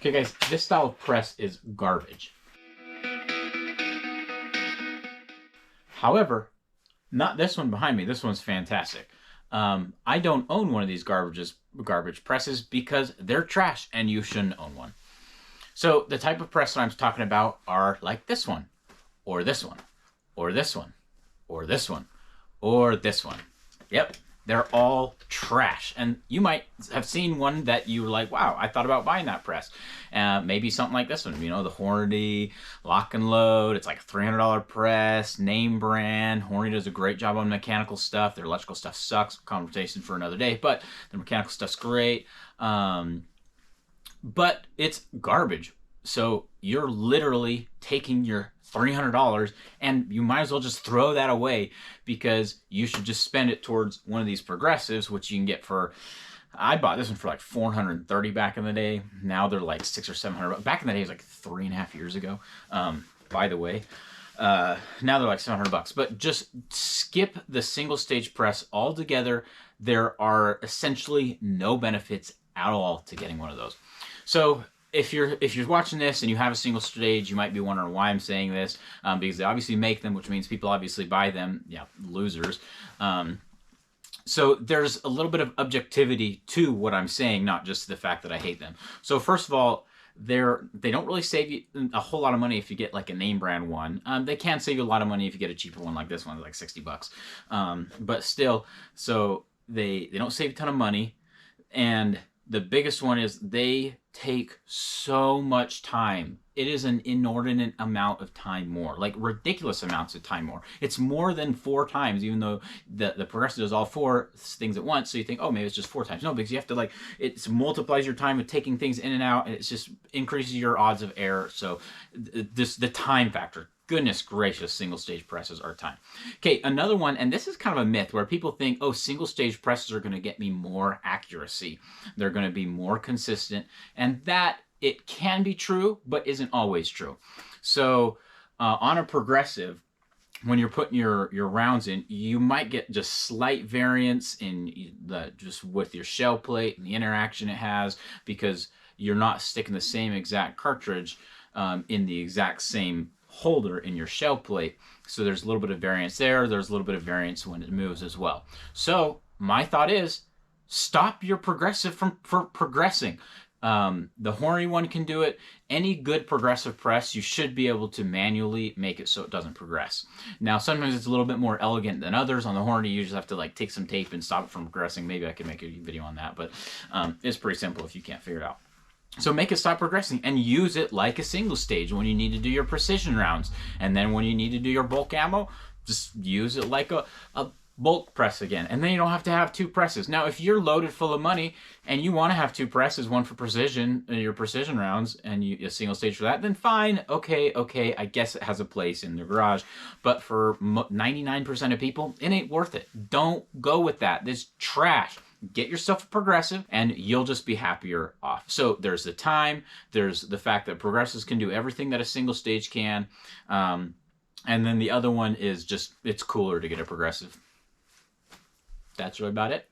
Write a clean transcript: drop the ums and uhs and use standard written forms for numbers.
Okay guys, this style of press is garbage. However, not this one behind me. This one's fantastic. I don't own one of these garbage presses because they're trash and you shouldn't own one. So the type of press that I'm talking about are like this one, or this one, or this one, or this one, or this one. Yep, they're all trash. And you might have seen one that you were like, wow, I thought about buying that press. Maybe something like this one, you know, the Hornady Lock and Load. It's like a $300 press, name brand. Hornady does a great job on mechanical stuff. Their electrical stuff sucks. Conversation for another day, but the mechanical stuff's great. But it's garbage. So you're literally taking your $300 and you might as well just throw that away, because you should just spend it towards one of these progressives, which you can get for, I bought this one for like $430 back in the day. Now they're like $600 or $700. Back in the day, it was like 3.5 years ago. By the way, now they're like $700. But just skip the single stage press altogether. There are essentially no benefits at all to getting one of those. So if you're watching this and you have a single stage, you might be wondering why I'm saying this, because they obviously make them, which means people obviously buy them. Yeah, losers. So there's a little bit of objectivity to what I'm saying, not just the fact that I hate them. So first of all, they don't really save you a whole lot of money if you get like a name brand one. They can save you a lot of money if you get a cheaper one like this one, like $60. But still, so they don't save a ton of money. And the biggest one is they take so much time. It is an inordinate amount of time more, like ridiculous amounts of time more. It's more than 4 times, even though the Progressive does all 4 things at once. So you think, oh, maybe it's just 4 times. No, because you have to, like, it multiplies your time of taking things in and out, and it just increases your odds of error. So the time factor. Goodness gracious, single stage presses are time. Okay, another one, and this is kind of a myth where people think, oh, single stage presses are going to get me more accuracy. They're going to be more consistent, and that it can be true, but isn't always true. So on a progressive, when you're putting your rounds in, you might get just slight variance in just with your shell plate and the interaction it has, because you're not sticking the same exact cartridge in the exact same holder in your shell plate. So there's a little bit of variance there. There's a little bit of variance when it moves as well. So my thought is, stop your progressive from progressing. The Hornady one can do it. Any good progressive press, you should be able to manually make it so it doesn't progress. Now, sometimes it's a little bit more elegant than others. On the Hornady, you just have to like take some tape and stop it from progressing. Maybe I could make a video on that, but it's pretty simple if you can't figure it out. So make it stop progressing and use it like a single stage when you need to do your precision rounds. And then when you need to do your bulk ammo, just use it like a bulk press again. And then you don't have to have 2 presses. Now, if you're loaded full of money and you want to have 2 presses, one for precision, your precision rounds, and a single stage for that, then fine. Okay, I guess it has a place in the garage. But for 99% of people, it ain't worth it. Don't go with that. This trash. Get yourself a progressive and you'll just be happier off. So there's the time, there's the fact that progressives can do everything that a single stage can. And then the other one is just, it's cooler to get a progressive. That's really about it.